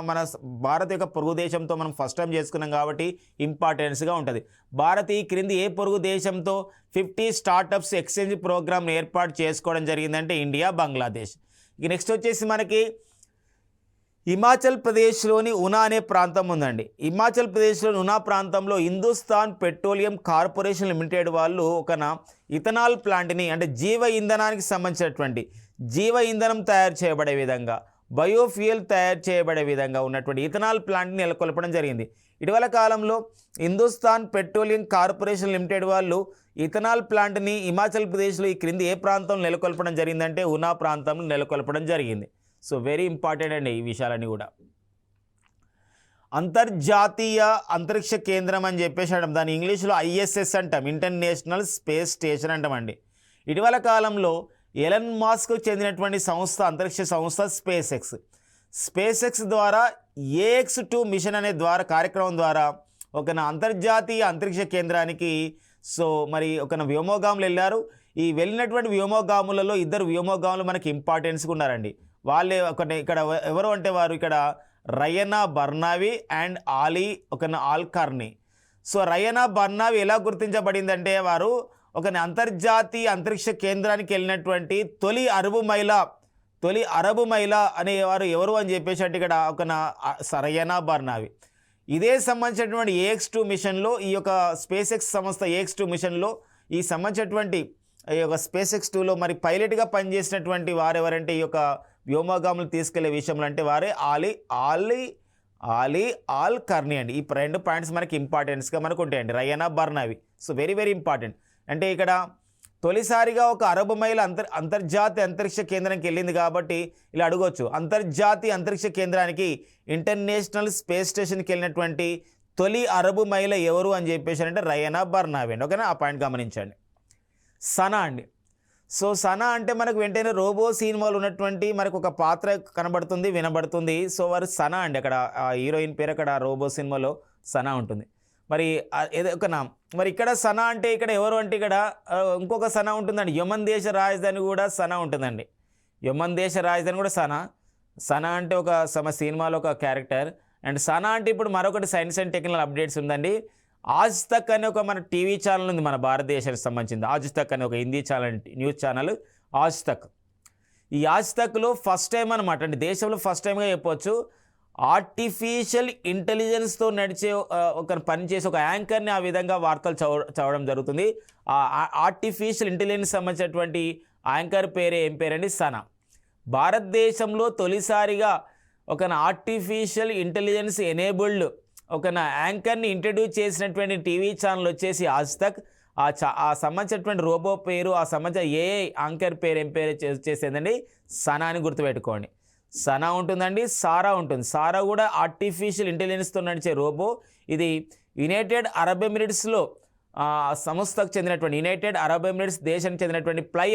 మన భారత్ యొక్క పొరుగు దేశంతో మనం ఫస్ట్ టైం చేసుకున్నాం కాబట్టి ఇంపార్టెన్స్గా ఉంటుంది. భారత్ ఈ క్రింది ఏ పొరుగు దేశంతో 50 స్టార్టప్స్ ఎక్స్చేంజ్ ప్రోగ్రామ్ని ఏర్పాటు చేసుకోవడం జరిగిందంటే ఇండియా, బంగ్లాదేశ్. ఇక నెక్స్ట్ వచ్చేసి మనకి హిమాచల్ ప్రదేశ్లోని ఉనా అనే ప్రాంతం ఉందండి. హిమాచల్ ప్రదేశ్లోని ఉనా ప్రాంతంలో హిందుస్థాన్ పెట్రోలియం కార్పొరేషన్ లిమిటెడ్ వాళ్ళు ఇథనాల్ ప్లాంట్ని అంటే జీవ ఇంధనానికి సంబంధించినటువంటి జీవ ఇంధనం తయారు చేయబడే విధంగా, బయోఫ్యూయల్ తయారు చేయబడే విధంగా ఉన్నటువంటి ఇథనాల్ ప్లాంట్ని నెలకొల్పడం జరిగింది. ఇటీవల కాలంలో హిందుస్థాన్ పెట్రోలియం కార్పొరేషన్ లిమిటెడ్ వాళ్ళు ఇథనాల్ ప్లాంట్ని హిమాచల్ ప్రదేశ్లో ఈ క్రింది ఏ ప్రాంతంలో నెలకొల్పడం జరిగిందంటే ఉనా ప్రాంతంలో నెలకొల్పడం జరిగింది. వెరీ ఇంపార్టెంట్ అండి ఈ విషయాలన్నీ కూడా. అంతర్జాతీయ అంతరిక్ష కేంద్రం అని చెప్పేసి అంటాం, దాని ఇంగ్లీష్లో ISS అంటాం, ఇంటర్నేషనల్ స్పేస్ స్టేషన్ అంటామండి. ఇటీవల కాలంలో ఎలన్ మాస్క్ చెందినటువంటి అంతరిక్ష సంస్థ స్పేస్ ఎక్స్ ద్వారా AX2 మిషన్ అనే కార్యక్రమం ద్వారా అంతర్జాతీయ అంతరిక్ష కేంద్రానికి మరి వ్యోమగాములు వెళ్ళారు. ఈ వెళ్ళినటువంటి వ్యోమగాములలో 2 వ్యోమగాములు మనకి ఇంపార్టెన్స్గా ఉన్నారండి. వాళ్ళే ఒకటి ఇక్కడ ఎవరు అంటే వారు ఇక్కడ రయనా బర్నావి అండ్ ఆలీ ఒక ఆల్కార్ని. సో రయనా బర్నావి ఎలా గుర్తించబడిందంటే వారు ఒక అంతర్జాతీయ అంతరిక్ష కేంద్రానికి వెళ్ళినటువంటి తొలి అరబు మహిళ అనేవారు ఎవరు అని చెప్పేసి అంటే ఇక్కడ ఒక రయనా బర్నావి. ఇదే సంబంధించినటువంటి AX2 మిషన్లో ఈ యొక్క స్పేస్ ఎక్స్ సంస్థ AX2 మిషన్లో ఈ సంబంధించినటువంటి ఈ యొక్క స్పేస్ ఎక్స్2లో మరి పైలట్గా పనిచేసినటువంటి వారెవరంటే ఈ యొక్క వ్యోమగాములు తీసుకెళ్లే విషయంలో అంటే వారే ఆలీ ఆల్కర్ని అండి. ఈ 2 పాయింట్స్ మనకి ఇంపార్టెన్స్గా మనకు ఉంటాయండి. రయనా బర్నావి సో వెరీ వెరీ ఇంపార్టెంట్. అంటే ఇక్కడ తొలిసారిగా ఒక అరబ్ మహిళ అంతర్జాతీయ అంతరిక్ష కేంద్రానికి వెళ్ళింది కాబట్టి ఇలా అడగవచ్చు. అంతర్జాతీయ అంతరిక్ష కేంద్రానికి ఇంటర్నేషనల్ స్పేస్ స్టేషన్కి వెళ్ళినటువంటి తొలి అరబ్ మహిళ ఎవరు అని చెప్పేసి అంటే రయనా బర్నావి అండి. ఓకేనా, ఆ పాయింట్ గమనించండి. సనా అండి. సో సనా అంటే మనకు వెంటనే రోబో సినిమాలో ఉన్నటువంటి మనకు ఒక పాత్ర కనబడుతుంది, వినబడుతుంది. సో వారు సనా అండి. అక్కడ ఆ హీరోయిన్ పేరు అక్కడ రోబో సినిమాలో సనా ఉంటుంది. మరి ఏదో ఒక మరి ఇక్కడ సనా అంటే ఇక్కడ ఎవరు అంటే ఇక్కడ ఇంకొక సనా ఉంటుందండి. యమన్ దేశ రాజధాని కూడా సనా ఉంటుందండి. యమన్ దేశ రాజధాని కూడా సనా అంటే ఒక సినిమాలో ఒక క్యారెక్టర్. అండ్ సనా అంటే ఇప్పుడు మరొకటి సైన్స్ అండ్ టెక్నికల్ అప్డేట్స్ ఉందండి. ఆజ్ తక్ అనే ఒక మన టీవీ ఛానల్ ఉంది మన భారతదేశానికి సంబంధించింది. ఆజ్ తక్ అనే ఒక హిందీ ఛానల్, న్యూస్ ఛానల్ ఆజ్ తక్. ఈ ఆజ్ తక్లో ఫస్ట్ టైం అనమాట, అంటే దేశంలో ఫస్ట్ టైంగా చెప్పవచ్చు, ఆర్టిఫిషియల్ ఇంటెలిజెన్స్తో నడిచే ఒక పనిచేసే ఒక యాంకర్ని ఆ విధంగా వార్తలు చదవడం జరుగుతుంది. ఆ ఆర్టిఫిషియల్ ఇంటెలిజెన్స్ సంబంధించినటువంటి యాంకర్ ఏం పేరండి? సనా. భారతదేశంలో తొలిసారిగా ఒక ఆర్టిఫిషియల్ ఇంటెలిజెన్స్ ఎనేబుల్డ్ ఒక యాంకర్ని ఇంట్రడ్యూస్ చేసినటువంటి టీవీ ఛానల్ వచ్చేసి ఆజ్ తక్. ఆ సంబంధించినటువంటి రోబో పేరు, ఆ సంబంధించిన ఏఐ యాంకర్ ఏం పేరు చేసేదండి? సనా అని గుర్తుపెట్టుకోండి. సనా ఉంటుందండి, సారా ఉంటుంది. సారా కూడా ఆర్టిఫిషియల్ ఇంటెలిజెన్స్తో నడిచే రోబో. ఇది యునైటెడ్ అరబ్ ఎమిరేట్స్లో సంస్థకు చెందినటువంటి, యునైటెడ్ అరబ్ ఎమిరేట్స్ దేశానికి చెందినటువంటి ఫ్లై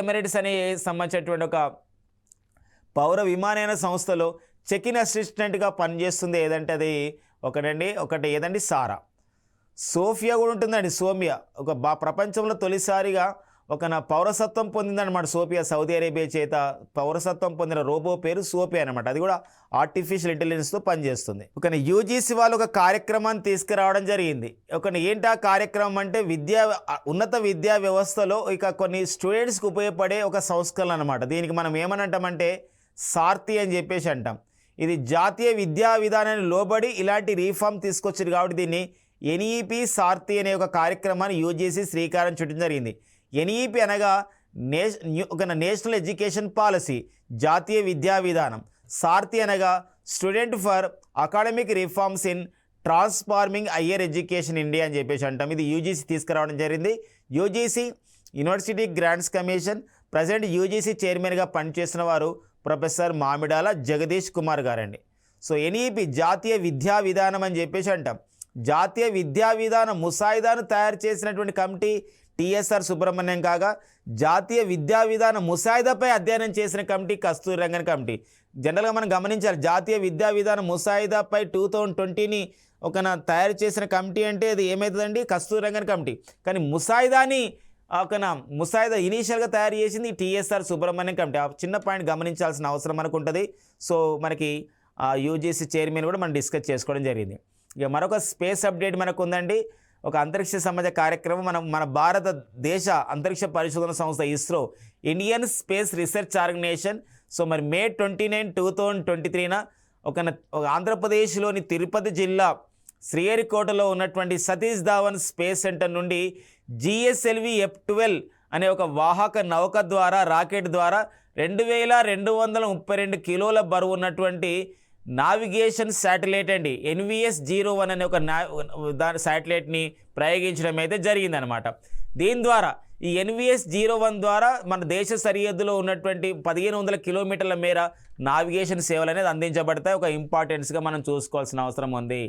ఎమిరేట్స్ అనే సంబంధించినటువంటి ఒక పౌర విమానయాన సంస్థలో చెక్-ఇన్ అసిస్టెంట్గా పనిచేస్తుంది. ఏదంటే అది ఒకటి ఏదండి? సారా. సోఫియా కూడా ఉంటుందండి. సోమియా ఒక ప్రపంచంలో తొలిసారిగా ఒక పౌరసత్వం పొందిందనమాట. సోఫియా సౌదీ అరేబియా చేత పౌరసత్వం పొందిన రోబో పేరు సోఫియా అనమాట. అది కూడా ఆర్టిఫిషియల్ ఇంటెలిజెన్స్తో పనిచేస్తుంది. ఒక UGC వాళ్ళు ఒక కార్యక్రమాన్ని తీసుకురావడం జరిగింది. ఏంటి ఆ కార్యక్రమం అంటే ఉన్నత విద్యా వ్యవస్థలో ఇక కొన్ని స్టూడెంట్స్కి ఉపయోగపడే ఒక సంస్కరణ అనమాట. దీనికి మనం ఏమని అంటామంటే సార్తి అని చెప్పేసి అంటాం. ఇది జాతీయ విద్యా విధానాన్ని లోబడి ఇలాంటి రీఫార్మ్ తీసుకొచ్చారు కాబట్టి దీన్ని NEP సార్తి అనే ఒక కార్యక్రమాన్ని UGC శ్రీకారం చుట్టడం జరిగింది. NEP అనగా నేషనల్ ఎడ్యుకేషన్ పాలసీ, జాతీయ విద్యా విధానం. సార్తి అనగా student for academic reforms in transforming higher education India అని చెప్పేసి అంటాం. ఇది UGC తీసుకురావడం జరిగింది. UGC university grants commission present UGC చైర్మన్గా పనిచేస్తున్న వారు ప్రొఫెసర్ మామిడాల జగదీష్ కుమార్ గారండి. సో NEP జాతీయ విద్యా విధానం అని చెప్పేసి అంటాం. జాతీయ విద్యా విధానం ముసాయిదాను తయారు చేసినటువంటి కమిటీ TSR సుబ్రహ్మణ్యం కాగా, జాతీయ విద్యా విధానం ముసాయిదాపై అధ్యయనం చేసిన కమిటీ కస్తూరి రంగన్ కమిటీ. జనరల్గా మనం గమనించాలి, జాతీయ విద్యా విధానం ముసాయిదాపై 2020ని తయారు చేసిన కమిటీ అంటే అది ఏమవుతుందండి? కస్తూరి రంగన్ కమిటీ. కానీ ముసాయిదా ఇనీషియల్గా తయారు చేసింది TSR సుబ్రహ్మణ్యం కమిటీ. ఆ చిన్న పాయింట్ గమనించాల్సిన అవసరం మనకు ఉంటుంది. సో మనకి UGC చైర్మన్ కూడా మనం డిస్కస్ చేసుకోవడం జరిగింది. ఇక మరొక స్పేస్ అప్డేట్ మనకు ఉందండి. ఒక అంతరిక్ష సంబంధ కార్యక్రమం మన భారతదేశ అంతరిక్ష పరిశోధన సంస్థ ISRO, Indian Space Research Organisation. So మరి May 29, 2023 ఒక ఆంధ్రప్రదేశ్లోని తిరుపతి జిల్లా శ్రీహరికోటలో ఉన్నటువంటి సతీష్ ధావన్ స్పేస్ సెంటర్ నుండి GSLV F12 అనే ఒక వాహక నౌక ద్వారా, రాకెట్ ద్వారా 2232 కిలోల బరువు ఉన్నటువంటి నావిగేషన్ శాటిలైట్ అండి NVS-01 అనే ఒక శాటిలైట్ని ప్రయోగించడం అయితే జరిగిందనమాట. దీని ద్వారా ఈ NVS-01 ద్వారా మన దేశ సరిహద్దులో ఉన్నటువంటి 1500 కిలోమీటర్ల మేర నావిగేషన్ సేవలు అనేది అందించబడతాయి. ఒక ఇంపార్టెన్స్గా మనం చూసుకోవాల్సిన అవసరం ఉంది.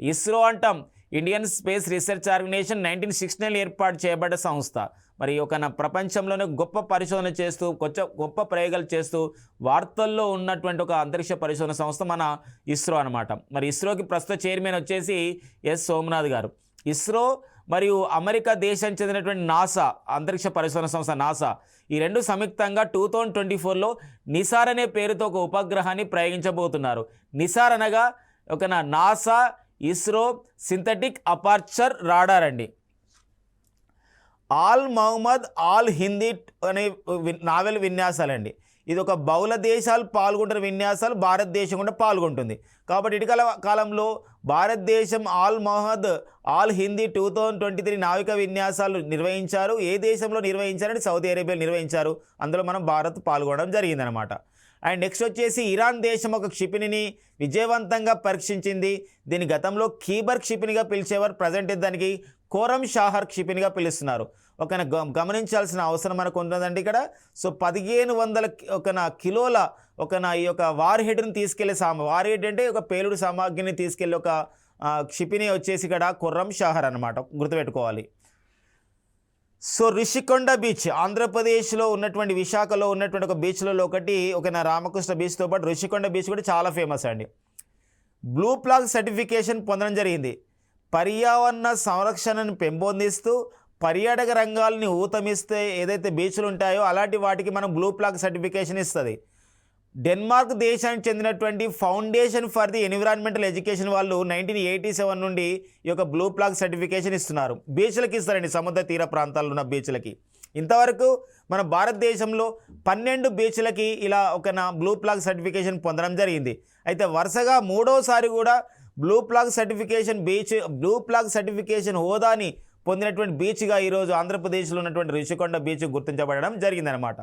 ఇస్రో అంటాం, ఇండియన్ స్పేస్ రీసెర్చ్ ఆర్గనైజేషన్ 1969 ఏర్పాటు చేయబడ్డ సంస్థ. మరి ప్రపంచంలోనే గొప్ప పరిశోధన చేస్తూ గొప్ప ప్రయోగాలు చేస్తూ వార్తల్లో ఉన్నటువంటి ఒక అంతరిక్ష పరిశోధన సంస్థ మన ఇస్రో అనమాట. మరి ఇస్రోకి ప్రస్తుత చైర్మన్ వచ్చేసి S. సోమనాథ్ గారు. ఇస్రో మరియు అమెరికా దేశం చెందినటువంటి నాసా, అంతరిక్ష పరిశోధన సంస్థ నాసా, ఈ రెండు సంయుక్తంగా 2024లో నిసార్ అనే పేరుతో ఒక ఉపగ్రహాన్ని ప్రయోగించబోతున్నారు. నిసార్ అనగా ఒక NASA ISRO synthetic aperture radar అండి. ఆల్ మహమ్మద్ ఆల్ హిందీ అనే నావెల్ విన్యాసాలండి. ఇది ఒక బహుళ దేశాలు పాల్గొంటున్న విన్యాసాలు, భారతదేశం కూడా పాల్గొంటుంది. కాబట్టి ఇటీవల కాలంలో భారతదేశం ఆల్ మహమ్మద్ ఆల్ హిందీ 2023 నావిక విన్యాసాలు నిర్వహించారు. ఏ దేశంలో నిర్వహించారంటే సౌదీ అరేబియాలో నిర్వహించారు. అందులో మనం భారత్ పాల్గొనడం జరిగిందనమాట. అండ్ నెక్స్ట్ వచ్చేసి ఇరాన్ దేశం ఒక క్షిపణిని విజయవంతంగా పరీక్షించింది. దీని గతంలో ఖీబర్ క్షిపణిగా పిలిచేవారు, ప్రజెంట్ దానికి కోరం షాహర్ క్షిపణిగా పిలుస్తున్నారు. ఒక గమనించాల్సిన అవసరం మనకు ఉంటుందండి ఇక్కడ. సో 1500 కిలోల ఈ యొక్క వార్ హెడ్ని తీసుకెళ్లే వార్ హెడ్ అంటే ఒక పేలుడు సామాగ్రిని తీసుకెళ్లే ఒక క్షిపణి వచ్చేసి ఇక్కడ ఖుర్రం షాహర్ అనమాట, గుర్తుపెట్టుకోవాలి. సో రిషికొండ బీచ్ ఆంధ్రప్రదేశ్లో ఉన్నటువంటి విశాఖలో ఉన్నటువంటి ఒక బీచ్లలో ఒకటి రామకృష్ణ బీచ్తో పాటు రిషికొండ బీచ్ కూడా చాలా ఫేమస్ అండి. బ్లూ ఫ్లాగ్ సర్టిఫికేషన్ పొందడం జరిగింది. పర్యావరణ సంరక్షణను పెంపొందిస్తూ పర్యాటక రంగాలని ఊతమిస్తే ఏదైతే బీచ్లు ఉంటాయో అలాంటి వాటికి మనం బ్లూ ఫ్లాగ్ సర్టిఫికేషన్ ఇస్తుంది. డెన్మార్క్ దేశానికి చెందినటువంటి foundation for the environmental education వాళ్ళు 1987 నుండి ఈ యొక్క బ్లూ ఫ్లాగ్ సర్టిఫికేషన్ ఇస్తున్నారు. బీచ్లకి ఇస్తారండి, సముద్ర తీర ప్రాంతాల్లో ఉన్న బీచ్లకి. ఇంతవరకు మన భారతదేశంలో 12 బీచ్లకి ఇలా బ్లూ ఫ్లాగ్ సర్టిఫికేషన్ పొందడం జరిగింది. అయితే వరుసగా మూడోసారి కూడా బ్లూ ఫ్లాగ్ సర్టిఫికేషన్ హోదాని పొందినటువంటి బీచ్గా ఈరోజు ఆంధ్రప్రదేశ్లో ఉన్నటువంటి రిషికొండ బీచ్ గుర్తించబడడం జరిగిందనమాట.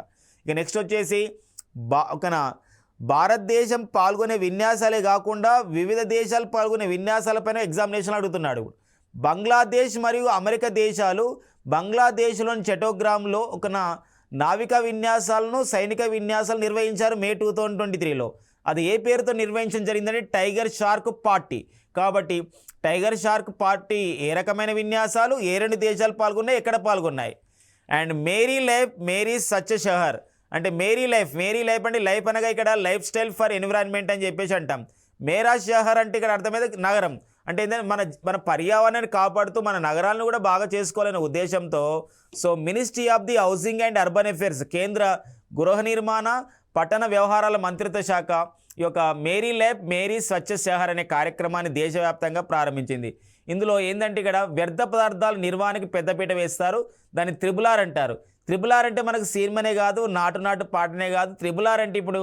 ఇక నెక్స్ట్ వచ్చేసి భారతదేశం పాల్గొనే విన్యాసాలే కాకుండా వివిధ దేశాలు పాల్గొనే విన్యాసాలపైన ఎగ్జామినేషన్ అడుగుతున్నాడు. బంగ్లాదేశ్ మరియు అమెరికా దేశాలు బంగ్లాదేశ్లోని చటోగ్రామ్లో నావికా విన్యాసాలను, సైనిక విన్యాసాలు నిర్వహించారు మే 2023లో. అది ఏ పేరుతో నిర్వహించడం జరిగిందంటే టైగర్ షార్క్ పార్టీ. కాబట్టి టైగర్ షార్క్ పార్టీ ఏ రకమైన విన్యాసాలు, ఏ 2 దేశాలు పాల్గొన్నాయి, ఎక్కడ పాల్గొన్నాయి. అండ్ మేరీ లైఫ్ మేరీ సచ్ షహర్ అంటే మేరీ లైఫ్ అంటే లైఫ్ అనగా ఇక్కడ లైఫ్ స్టైల్ ఫర్ ఎన్విరాన్మెంట్ అని చెప్పేసి అంటాం. మేరా షహర్ అంటే ఇక్కడ అర్థమైతే నగరం అంటే ఏంటంటే మన పర్యావరణాన్ని కాపాడుతూ మన నగరాలను కూడా బాగా చేసుకోవాలనే ఉద్దేశంతో so ministry of the housing and urban affairs, కేంద్ర గృహ నిర్మాణ పట్టణ వ్యవహారాల మంత్రిత్వ శాఖ ఈ యొక్క మేరీ లైఫ్ మేరీ స్వచ్ఛ షహర్ అనే కార్యక్రమాన్ని దేశవ్యాప్తంగా ప్రారంభించింది. ఇందులో ఏంటంటే ఇక్కడ వ్యర్థ పదార్థాల నిర్వహణకి పెద్దపీట వేస్తారు. దాన్ని త్రిబుల్ ఆర్ అంటారు. త్రిబుల్ ఆర్ అంటే మనకు సీర్మనే కాదు, నాటు పాటనే కాదు. త్రిబుల్ ఆర్ అంటే ఇప్పుడు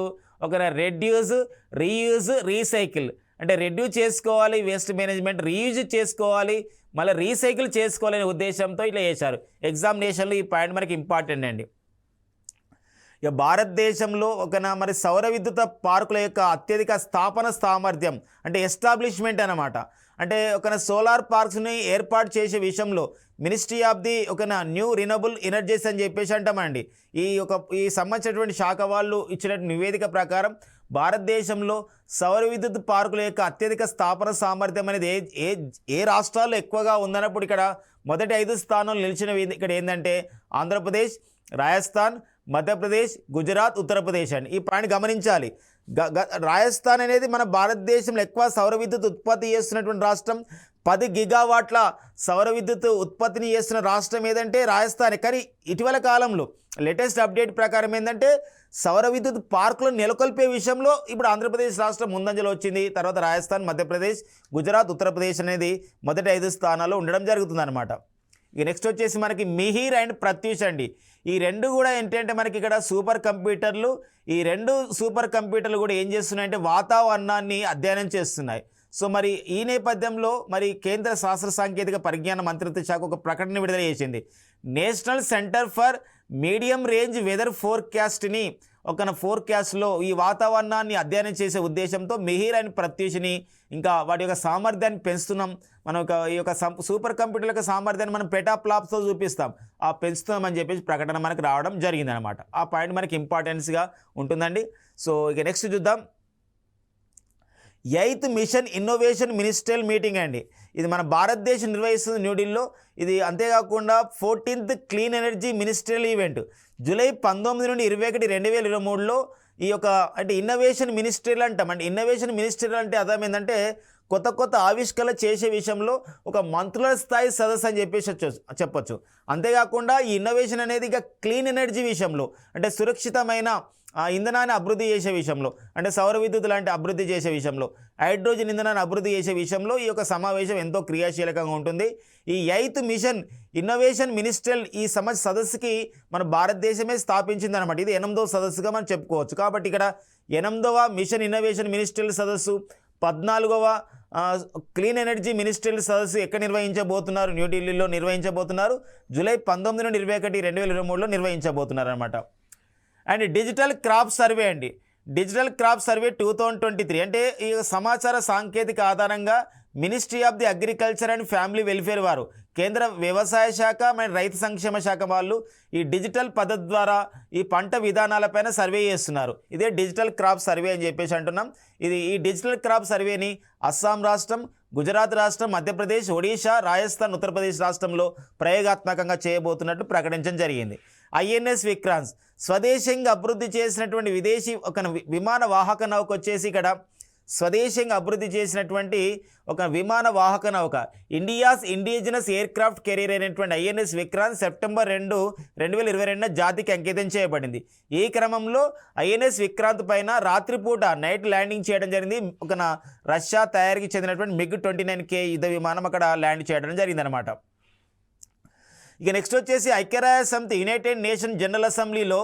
రెడ్యూస్, రీయూజ్, రీసైకిల్ అంటే రెడ్యూస్ చేసుకోవాలి వేస్ట్ మేనేజ్మెంట్, రీయూజ్ చేసుకోవాలి, మళ్ళీ రీసైకిల్ చేసుకోవాలనే ఉద్దేశంతో ఇట్లా చేశారు. ఎగ్జామినేషన్లో ఈ పాయింట్ మనకి ఇంపార్టెంట్ అండి. ఇక భారతదేశంలో మరి సౌర విద్యుత్ పార్కుల యొక్క అత్యధిక స్థాపన సామర్థ్యం అంటే ఎస్టాబ్లిష్మెంట్ అన్నమాట. అంటే సోలార్ పార్క్స్ని ఏర్పాటు చేసే విషయంలో ministry of the new renewable energies అని చెప్పేసి అంటామండి. ఈ సంబంధించినటువంటి శాఖ వాళ్ళు ఇచ్చిన నివేదిక ప్రకారం భారతదేశంలో సౌర విద్యుత్ పార్కుల యొక్క అత్యధిక స్థాపన సామర్థ్యం అనేది ఏ రాష్ట్రాల్లో ఎక్కువగా ఉందన్నప్పుడు ఇక్కడ మొదటి 5 స్థానాలు నిలిచినవి ఇక్కడ ఏంటంటే ఆంధ్రప్రదేశ్, రాజస్థాన్, మధ్యప్రదేశ్, గుజరాత్, ఉత్తరప్రదేశ్ అండి. ఈ పాయింట్ గమనించాలి. రాజస్థాన్ అనేది మన భారతదేశంలో ఎక్కువ సౌర విద్యుత్ ఉత్పత్తి చేస్తున్నటువంటి రాష్ట్రం. 10 గిగావాట్ల సౌర విద్యుత్ ఉత్పత్తిని చేస్తున్న రాష్ట్రం ఏదంటే రాజస్థాన్. కానీ ఇటీవల కాలంలో లేటెస్ట్ అప్డేట్ ప్రకారం ఏంటంటే సౌర విద్యుత్ పార్కులను నెలకొల్పే విషయంలో ఇప్పుడు ఆంధ్రప్రదేశ్ రాష్ట్రం ముందంజలో వచ్చింది. తర్వాత రాజస్థాన్, మధ్యప్రదేశ్, గుజరాత్, ఉత్తరప్రదేశ్ అనేది మొదటి 5 స్థానాల్లో ఉండడం జరుగుతుందన్నమాట. ఇక నెక్స్ట్ వచ్చేసి మనకి మిహిర్ అండ్ ప్రత్యూష్ అండి. ఈ రెండు కూడా ఏంటంటే మనకి ఇక్కడ సూపర్ కంప్యూటర్లు. ఈ 2 సూపర్ కంప్యూటర్లు కూడా ఏం చేస్తున్నాయంటే వాతావరణాన్ని అధ్యయనం చేస్తున్నాయి. సో మరి ఈ నేపథ్యంలో మరి కేంద్ర శాస్త్ర సాంకేతిక పరిజ్ఞాన మంత్రిత్వ శాఖ ఒక ప్రకటన విడుదల చేసింది. National Centre for Medium Range Weather ఫోర్కాస్ట్ని ఫోర్కాస్ట్లో ఈ వాతావరణాన్ని అధ్యయనం చేసే ఉద్దేశంతో మిహిర్ అండ్ ప్రత్యూష్ని ఇంకా వాటి యొక్క సామర్థ్యాన్ని పెంచుతున్నాం. మనం ఈ యొక్క సూపర్ కంప్యూటర్ల యొక్క సామర్థ్యాన్ని మనం పెటాప్లాప్స్తో చూపిస్తాం, పెంచుతున్నామని చెప్పేసి ప్రకటన మనకు రావడం జరిగిందనమాట. ఆ పాయింట్ మనకి ఇంపార్టెన్స్గా ఉంటుందండి. సో ఇక నెక్స్ట్ చూద్దాం. 8th machine innovation ministerial meeting అండి. ఇది మన భారతదేశం నిర్వహిస్తుంది న్యూఢిల్లీలో. ఇది అంతేకాకుండా 14th clean energy ministerial event July 19 నుండి 21, 2023లో ఈ యొక్క అంటే ఇన్నోవేషన్ మినిస్ట్రియల్ అంటాం. అంటే ఇన్నోవేషన్ మినిస్ట్రియల్ అంటే అర్థం ఏంటంటే కొత్త కొత్త ఆవిష్కరణ చేసే విషయంలో ఒక మంత్రుల స్థాయి సదస్సు అని చెప్పొచ్చు. అంతేకాకుండా ఈ ఇన్నోవేషన్ అనేది ఇక క్లీన్ ఎనర్జీ విషయంలో, అంటే సురక్షితమైన ఇంధనాన్ని అభివృద్ధి చేసే విషయంలో, అంటే సౌర విద్యుత్ లాంటి అభివృద్ధి చేసే విషయంలో, హైడ్రోజన్ ఇంధనాన్ని అభివృద్ధి చేసే విషయంలో ఈ యొక్క సమావేశం ఎంతో క్రియాశీలకంగా ఉంటుంది. ఈ 8th మిషన్ ఇన్నోవేషన్ మినిస్ట్రియల్ ఈ సదస్సుకి మన భారతదేశమే స్థాపించిందనమాట. ఇది 8వ సదస్సుగా మనం చెప్పుకోవచ్చు. కాబట్టి ఇక్కడ 8వ మిషన్ ఇన్నోవేషన్ మినిస్ట్రియల్ సదస్సు, 14వ క్లీన్ ఎనర్జీ మినిస్ట్రియల్ సదస్సు ఎక్కడ నిర్వహించబోతున్నారు? న్యూఢిల్లీలో నిర్వహించబోతున్నారు. జూలై 19 నుండి 21, 2023లో నిర్వహించబోతున్నారు అనమాట. అండ్ డిజిటల్ క్రాప్ సర్వే అండి, డిజిటల్ క్రాప్ సర్వే 2023 అంటే ఈ సమాచార సాంకేతిక ఆధారంగా ministry of the agriculture and family welfare వారు, కేంద్ర వ్యవసాయ శాఖ మరియు రైతు సంక్షేమ శాఖ వాళ్ళు ఈ డిజిటల్ పద్ధతి ద్వారా ఈ పంట విధానాలపైన సర్వే చేస్తున్నారు. ఇదే డిజిటల్ క్రాప్ సర్వే అని చెప్పేసి అంటున్నాం. ఈ డిజిటల్ క్రాప్ సర్వేని అస్సాం రాష్ట్రం, గుజరాత్ రాష్ట్రం, మధ్యప్రదేశ్, ఒడిషా, రాజస్థాన్, ఉత్తరప్రదేశ్ రాష్ట్రంలో ప్రయోగాత్మకంగా చేయబోతున్నట్టు ప్రకటించడం జరిగింది. ఐఎన్ఎస్ విక్రాంత్ స్వదేశంగా అభివృద్ధి చేసినటువంటి విదేశీ ఒక విమాన వాహక నౌక వచ్చేసి ఇక్కడ స్వదేశంగా అభివృద్ధి చేసినటువంటి ఒక విమాన వాహక నౌక India's indigenous air craft career అయినటువంటి ఐఎన్ఎస్ విక్రాంత్ సెప్టెంబర్ 2, 2022 జాతికి అంకితం చేయబడింది. ఈ క్రమంలో ఐఎన్ఎస్ విక్రాంత్ పైన రాత్రిపూట నైట్ ల్యాండింగ్ చేయడం జరిగింది. ఒక రష్యా తయారీకి చెందినటువంటి MiG-29K యుద్ధ విమానం అక్కడ ల్యాండ్ చేయడం జరిగిందనమాట. ఇక నెక్స్ట్ వచ్చేసి ఐక్యరాజ్య సమితి యునైటెడ్ నేషన్ జనరల్ అసెంబ్లీలో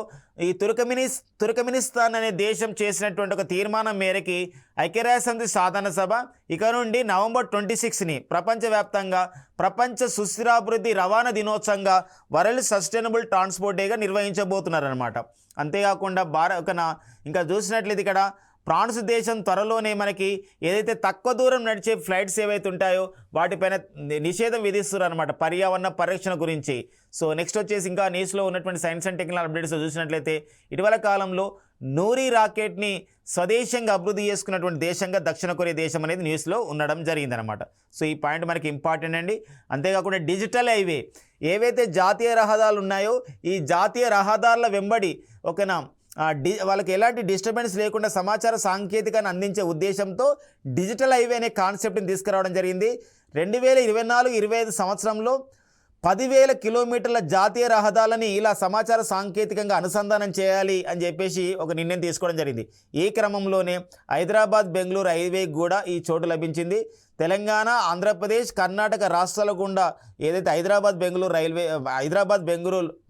ఈ తుర్కమినిస్తాన్ అనే దేశం చేసినటువంటి ఒక తీర్మానం మేరకి ఐక్యరాజ్య సమితి సాధారణ సభ ఇక నుండి నవంబర్ 26ని ప్రపంచవ్యాప్తంగా ప్రపంచ సుస్థిరాభివృద్ధి రవాణా దినోత్సవంగా వరల్డ్ సస్టైనబుల్ ట్రాన్స్పోర్ట్ డేగా నిర్వహించబోతున్నారనమాట. అంతేకాకుండా ఇంకా చూసినట్లయితే ఇక్కడ ఫ్రాన్స్ దేశం త్వరలోనే మనకి ఏదైతే తక్కువ దూరం నడిచే ఫ్లైట్స్ ఏవైతే ఉంటాయో వాటిపైన నిషేధం విధిస్తున్నారు అనమాట, పర్యావరణ పరిరక్షణ గురించి. సో నెక్స్ట్ వచ్చేసి ఇంకా న్యూస్లో ఉన్నటువంటి సైన్స్ అండ్ టెక్నాలజీ అప్డేట్స్ చూసినట్లయితే ఇటీవల కాలంలో నూరి రాకెట్ని స్వదేశంగా అభివృద్ధి చేసుకున్నటువంటి దేశంగా దక్షిణ కొరియా దేశం అనేది న్యూస్లో ఉండడం జరిగిందనమాట. సో ఈ పాయింట్ మనకి ఇంపార్టెంట్ అండి. అంతేకాకుండా డిజిటల్ హైవే ఏవైతే జాతీయ రహదారులు ఉన్నాయో ఈ జాతీయ రహదారుల వెంబడి వాళ్ళకి ఎలాంటి డిస్టర్బెన్స్ లేకుండా సమాచార సాంకేతికాన్ని అందించే ఉద్దేశంతో డిజిటల్ హైవే అనే కాన్సెప్ట్ని తీసుకురావడం జరిగింది. 2024-25 సంవత్సరంలో 10,000 కిలోమీటర్ల జాతీయ రహదారులని ఇలా సమాచార సాంకేతికంగా అనుసంధానం చేయాలి అని చెప్పేసి ఒక నిర్ణయం తీసుకోవడం జరిగింది. ఈ క్రమంలోనే హైదరాబాద్ బెంగళూరు హైవేకి కూడా ఈ చోటు లభించింది. తెలంగాణ, ఆంధ్రప్రదేశ్, కర్ణాటక రాష్ట్రాల గుండా ఏదైతే హైదరాబాద్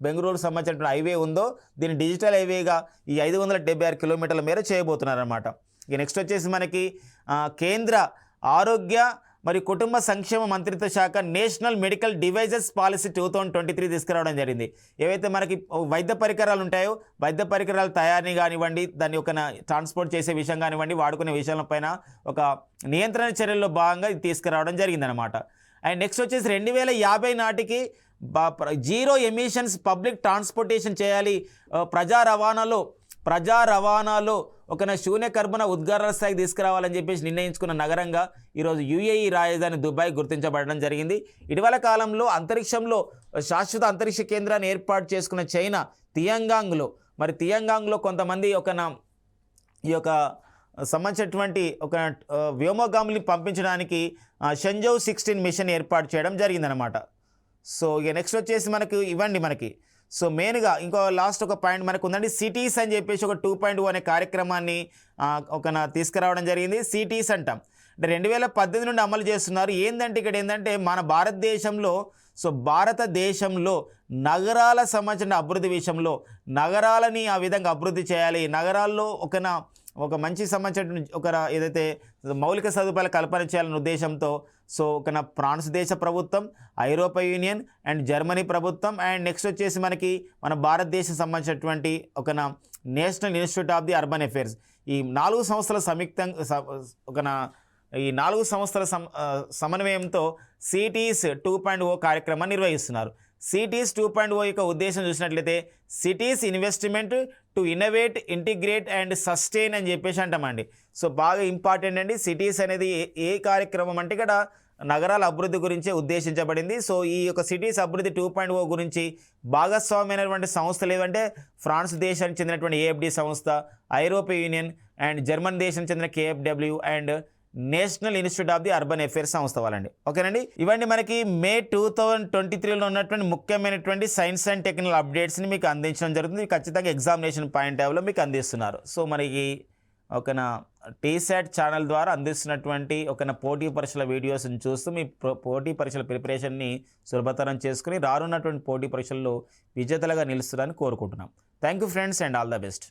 బెంగళూరు సంబంధించిన హైవే ఉందో దీన్ని డిజిటల్ హైవేగా ఈ 576 కిలోమీటర్ల మేర చేయబోతున్నారన్నమాట. ఇక నెక్స్ట్ వచ్చేసి మనకి కేంద్ర ఆరోగ్య మరియు కుటుంబ సంక్షేమ మంత్రిత్వ శాఖ నేషనల్ మెడికల్ డివైజెస్ పాలసీ 2023 తీసుకురావడం జరిగింది. ఏవైతే మనకి వైద్య పరికరాలు ఉంటాయో వైద్య పరికరాల తయారీని కానివ్వండి, దాన్ని ఒక ట్రాన్స్పోర్ట్ చేసే విషయం కానివ్వండి, వాడుకునే విషయాలపైన ఒక నియంత్రణ చర్యల్లో భాగంగా ఇది తీసుకురావడం జరిగిందనమాట. అండ్ నెక్స్ట్ వచ్చేసి 2050 నాటికి జీరో ఎమిషన్స్ పబ్లిక్ ట్రాన్స్పోర్టేషన్ చేయాలి, ప్రజా రవాణాలో ఒక శూన్య కర్బన ఉద్గారాల స్థాయికి తీసుకురావాలని చెప్పేసి నిర్ణయించుకున్న నగరంగా ఈరోజు UAE రాజధాని దుబాయ్ గుర్తించబడడం జరిగింది. ఇటీవల కాలంలో అంతరిక్షంలో శాశ్వత అంతరిక్ష కేంద్రాన్ని ఏర్పాటు చేసుకున్న చైనా తియాంగాంగ్లో కొంతమంది ఈ యొక్క సంబంధించినటువంటి ఒక వ్యోమగాముల్ని పంపించడానికి షెంజౌ 16 మిషన్ ఏర్పాటు చేయడం జరిగిందనమాట. సో ఇక నెక్స్ట్ వచ్చేసి మనకి సో మెయిన్గా ఇంకో లాస్ట్ ఒక పాయింట్ మనకు ఉందండి, సిటీస్ అని చెప్పేసి ఒక 2.0 అనే కార్యక్రమాన్ని తీసుకురావడం జరిగింది. సిటీస్ అంటాం అంటే 2018 నుండి అమలు చేస్తున్నారు. ఏంటంటే మన భారతదేశంలో నగరాల సంబంధించిన అభివృద్ధి విషయంలో నగరాలని ఆ విధంగా అభివృద్ధి చేయాలి, నగరాల్లో ఒక మంచి సంబంధించిన ఏదైతే మౌలిక సదుపాయాల కల్పన చేయాలనే ఉద్దేశంతో సో ఫ్రాన్స్ దేశ ప్రభుత్వం, ఐరోపా యూనియన్ అండ్ జర్మనీ ప్రభుత్వం అండ్ నెక్స్ట్ వచ్చేసి మన భారతదేశం సంబంధించినటువంటి national institute of the urban affairs ఈ 4 సంస్థల సమన్వయంతో సిటీస్ 2.0 కార్యక్రమాన్ని నిర్వహిస్తున్నారు. సిటీస్ 2.0 యొక్క ఉద్దేశం చూసినట్లయితే cities investment to innovate, integrate and sustain అని చెప్పేసి అంటామండి. సో బాగా ఇంపార్టెంట్ అండి. సిటీస్ అనేది ఏ కార్యక్రమం అంటే ఇక్కడ నగరాల అభివృద్ధి గురించే ఉద్దేశించబడింది. సో ఈ యొక్క సిటీస్ అభివృద్ధి 2.0 గురించి భాగస్వామ్యమైనటువంటి సంస్థలు ఏవంటే ఫ్రాన్స్ దేశానికి చెందినటువంటి AFD సంస్థ, ఐరోపా యూనియన్ అండ్ జర్మన్ దేశానికి చెందిన KfW and national institute of the urban affairs సంస్థ వాళ్ళండి. ఓకేనండి, ఇవన్నీ మనకి మే 2023లో ఉన్నటువంటి ముఖ్యమైనటువంటి సైన్స్ అండ్ టెక్నికల్ అప్డేట్స్ని మీకు అందించడం జరుగుతుంది. ఖచ్చితంగా ఎగ్జామినేషన్ పాయింట్ ఆఫ్లో మీకు అందిస్తున్నారు. సో మనకి ఒకనా టీశాట్ ఛానల్ ద్వారా అందిస్తున్నటువంటి ఒకనా పోటీ పరీక్షల వీడియోస్ని చూస్తూ మీ పోటీ పరీక్షల ప్రిపరేషన్ని సులభతరం చేసుకుని రానున్నటువంటి పోటీ పరీక్షల్లో విజేతలుగా నిలుస్తారని కోరుకుంటున్నాం. Thank you friends and all the best.